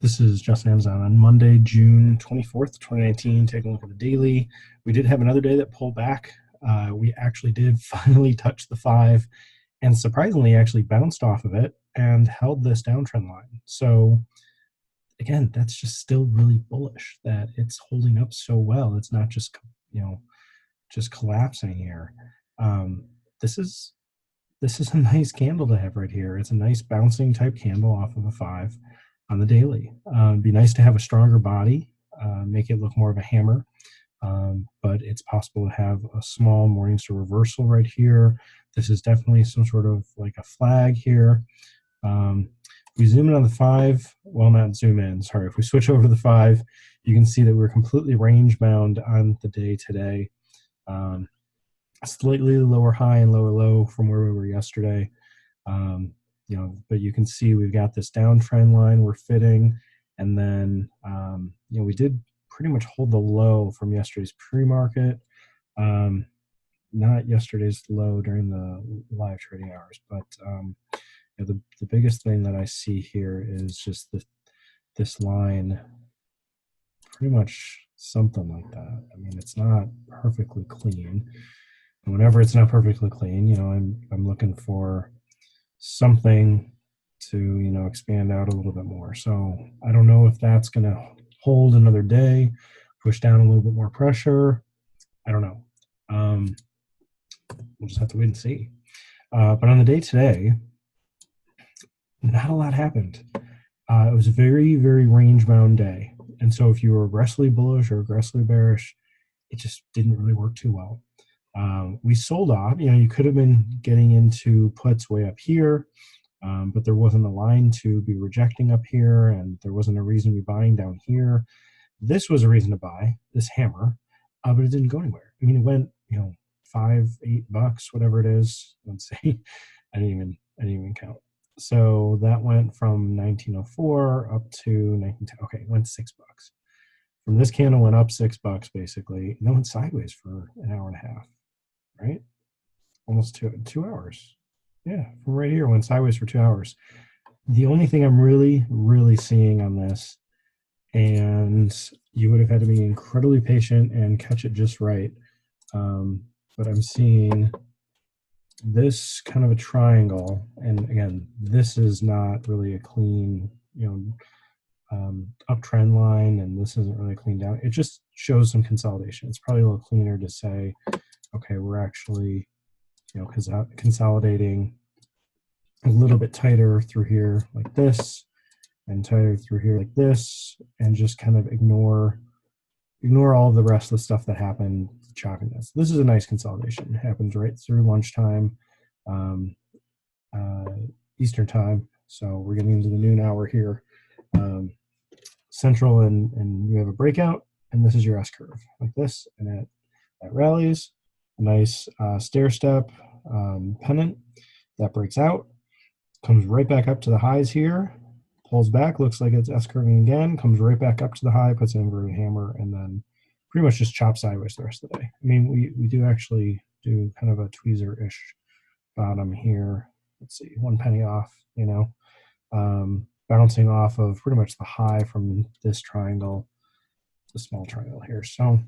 This is Just AMZN on Monday, June 24th, 2019. Taking a look at the daily. We did have another day that pulled back. We actually did finally touch the 5 and surprisingly actually bounced off of it and held this downtrend line. So again, that's just still really bullish that it's holding up so well. It's not just, just collapsing here. This is a nice candle to have right here. It's a nice bouncing type candle off of a 5 on the daily. It'd be nice to have a stronger body, make it look more of a hammer, but it's possible to have a small Morningstar reversal right here. This is definitely some sort of like a flag here. We zoom in on the 5, well, not zoom in, sorry. If we switch over to the 5, you can see that we're completely range bound on the day today. Slightly lower high and lower low from where we were yesterday. But you can see we've got this downtrend line we're fitting, and then we did pretty much hold the low from yesterday's pre-market. Not yesterday's low during the live trading hours, but the biggest thing that I see here is just this line, pretty much something like that. I mean, it's not perfectly clean. And whenever it's not perfectly clean, I'm looking for something to expand out a little bit more. So I don't know if that's going to hold another day, push down a little bit more pressure. I don't know. We'll just have to wait and see. But on the day today, not a lot happened. It was a very, very range-bound day. And so if you were aggressively bullish or aggressively bearish, it just didn't really work too well. We sold off. You could have been getting into puts way up here, but there wasn't a line to be rejecting up here, and there wasn't a reason to be buying down here. This was a reason to buy, this hammer, but it didn't go anywhere. I mean, it went, $5, $8, whatever it is. Let's see. I didn't even count. So that went from 1904 up to 1910. Okay, it went $6. From this candle went up $6 basically. And then went sideways for an hour and a half, right? Almost 2 hours. Yeah, from right here went sideways for 2 hours. The only thing I'm really, really seeing on this, and you would have had to be incredibly patient and catch it just right, but I'm seeing this kind of a triangle, and again, this is not really a clean, uptrend line, and this isn't really clean down. It just shows some consolidation. It's probably a little cleaner to say, okay, we're actually, consolidating a little bit tighter through here like this, and tighter through here like this, and just kind of ignore all the rest of the stuff that happened, choppiness. This is a nice consolidation. It happens right through lunchtime, Eastern time. So we're getting into the noon hour here, Central, and you have a breakout, and this is your S curve like this, and it rallies, a nice stair step pennant that breaks out, comes right back up to the highs here, pulls back, looks like it's S curving again, comes right back up to the high, puts an inverted hammer, and then pretty much just chop sideways the rest of the day. I mean, we do actually do kind of a tweezer-ish bottom here. Let's see, 1 penny off, bouncing off of pretty much the high from this triangle, the small triangle here. So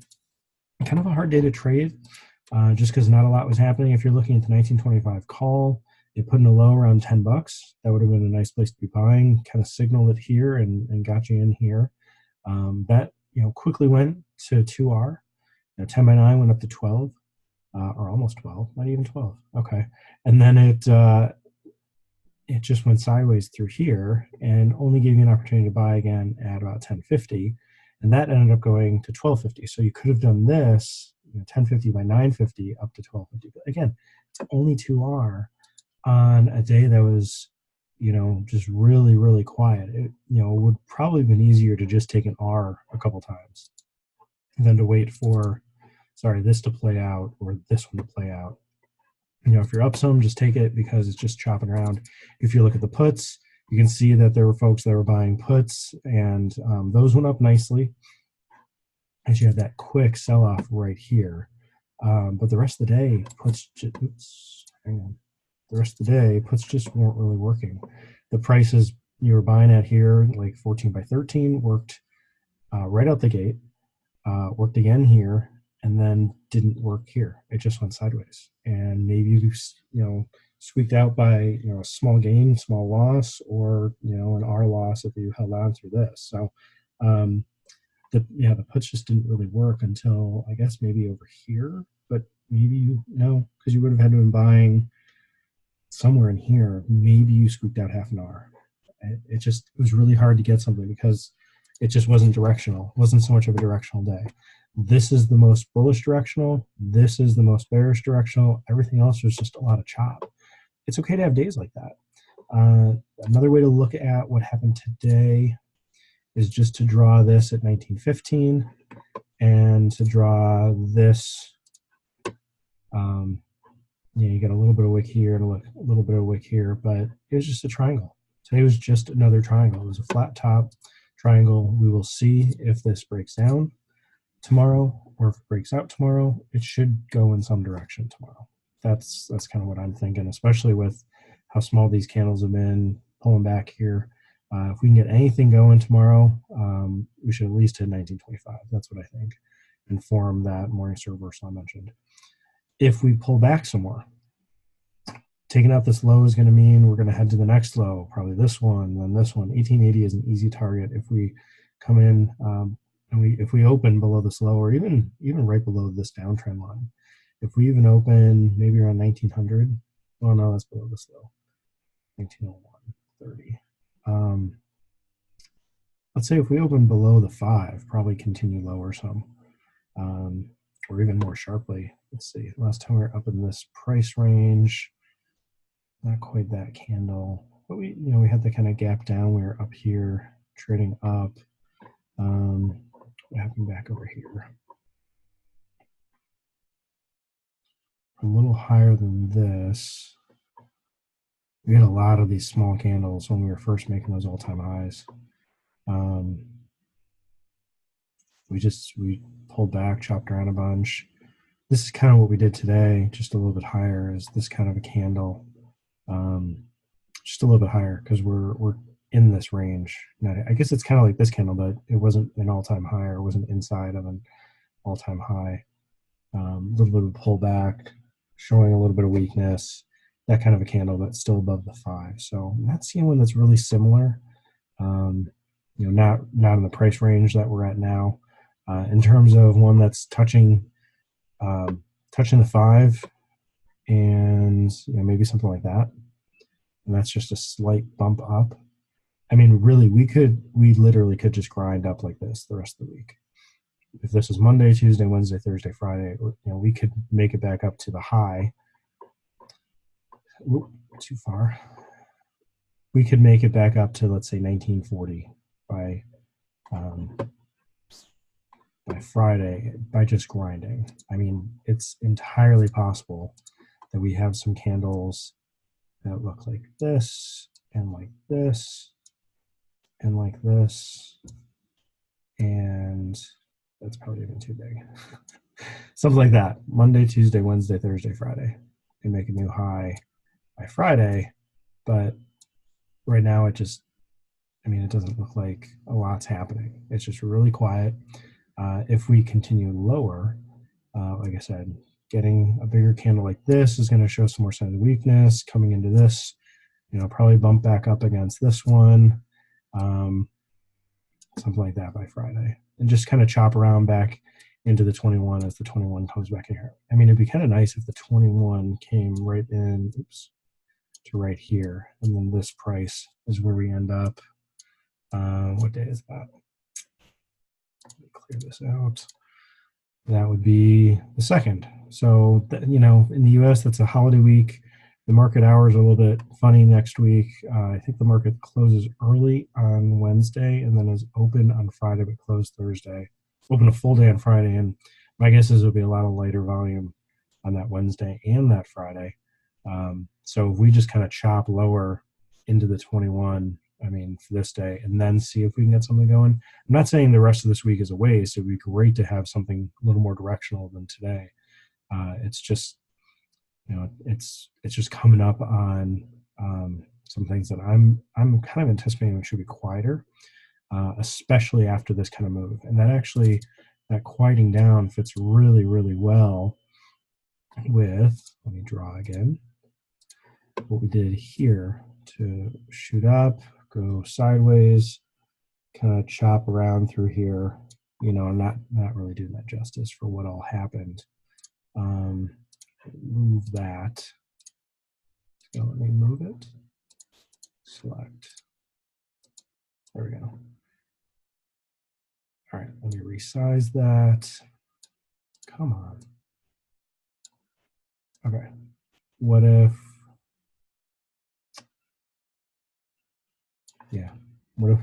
kind of a hard day to trade, just because not a lot was happening. If you're looking at the 1925 call, it put in a low around $10. That would have been a nice place to be buying, kind of signaled it here and got you in here. That quickly went to 2R. 10 by 9 went up to 12, or almost 12, not even 12. Okay, and then it just went sideways through here and only gave you an opportunity to buy again at about 10.50, and that ended up going to 12.50. So you could have done this, 10.50 by 9.50 up to 12.50. But again, it's only 2R on a day that was just really, really quiet. It would probably have been easier to just take an R a couple times than to wait for, this to play out or this one to play out. If you're up some, just take it because it's just chopping around. If you look at the puts, you can see that there were folks that were buying puts, and those went up nicely as you had that quick sell-off right here. But the rest of the day, puts just weren't really working. The prices you were buying at here, like 14 by 13, worked right out the gate, worked again here, and then didn't work here. It just went sideways. And maybe squeaked out by a small gain, small loss, or an R loss if you held on through this. So um, the puts just didn't really work until I guess maybe over here, but maybe because you would have had to have been buying somewhere in here. Maybe you scooped out half an hour. It was really hard to get something because it just wasn't directional. It wasn't so much of a directional day. This is the most bullish directional. This is the most bearish directional. Everything else was just a lot of chop. It's okay to have days like that. Another way to look at what happened today is just to draw this at 1915 and to draw this. You get a little bit of wick here and a little bit of wick here, but it was just a triangle. Today was just another triangle. It was a flat top triangle. We will see if this breaks down tomorrow or if it breaks out tomorrow. It should go in some direction tomorrow. That's kind of what I'm thinking, especially with how small these candles have been pulling back here. If we can get anything going tomorrow, we should at least hit 1925. That's what I think, and form that Morningstar reversal I mentioned. If we pull back some more, taking out this low is going to mean we're going to head to the next low, probably this one, then this one. 1880 is an easy target if we come in and if we open below this low, or even right below this downtrend line. If we even open maybe around 1900, oh no, that's below this low, 1901.30. Let's say if we open below the 5, probably continue lower some, or even more sharply. Let's see, last time we were up in this price range, not quite that candle, but we had the kind of gap down. We were up here trading up. What happened back over here? A little higher than this. We had a lot of these small candles when we were first making those all-time highs. We pulled back, chopped around a bunch. This is kind of what we did today, just a little bit higher, is this kind of a candle. Just a little bit higher because we're in this range. Now, I guess it's kind of like this candle, but it wasn't an all-time high, or wasn't inside of an all-time high. A little bit of a pullback, showing a little bit of weakness, that kind of a candle, but still above the 5. So I'm not seeing one that's really similar. Not in the price range that we're at now. In terms of one that's touching the 5, and maybe something like that, and that's just a slight bump up. I mean, really, we literally could just grind up like this the rest of the week. If this was Monday, Tuesday, Wednesday, Thursday, Friday, we could make it back up to the high. Ooh, too far. We could make it back up to, let's say, 1940 by Friday by just grinding. I mean, it's entirely possible that we have some candles that look like this, and like this, and like this, and that's probably even too big. Something like that. Monday, Tuesday, Wednesday, Thursday, Friday. We make a new high by Friday, but right now it doesn't look like a lot's happening. It's just really quiet. If we continue lower, like I said, getting a bigger candle like this is going to show some more signs of weakness. Coming into this, probably bump back up against this one, something like that by Friday, and just kind of chop around back into the 21 as the 21 comes back in here. I mean, it'd be kind of nice if the 21 came right in, to right here, and then this price is where we end up. What day is that? Let me clear this out. That would be the 2nd. So, in the US, that's a holiday week. The market hours are a little bit funny next week. I think the market closes early on Wednesday and then is open on Friday, but closed Thursday. Open a full day on Friday, and my guess is it'll be a lot of lighter volume on that Wednesday and that Friday. So if we just kind of chop lower into the 21, for this day, and then see if we can get something going. I'm not saying the rest of this week is a waste. It would be great to have something a little more directional than today. It's just, it's just coming up on some things that I'm kind of anticipating should be quieter, especially after this kind of move. And that quieting down fits really, really well with, let me draw again, what we did here to shoot up, go sideways, kind of chop around through here, not really doing that justice for what all happened. Move that. So let me move it. Select. There we go. All right, let me resize that. Come on. Okay. What if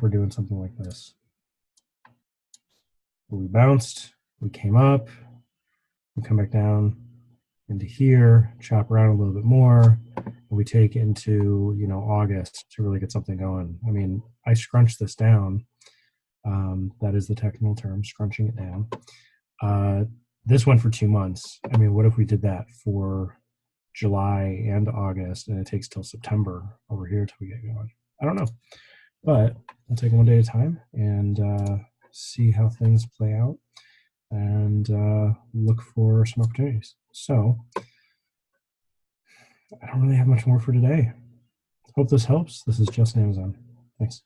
we're doing something like this? Where we bounced, we came up, we come back down into here, chop around a little bit more, and we take into, August to really get something going. I mean, I scrunch this down. That is the technical term, scrunching it down. This went for 2 months. I mean, what if we did that for July and August, and it takes till September over here till we get going? I don't know, but we'll take it one day at a time and see how things play out and look for some opportunities. So I don't really have much more for today. Hope this helps. This is just AMZN. Thanks.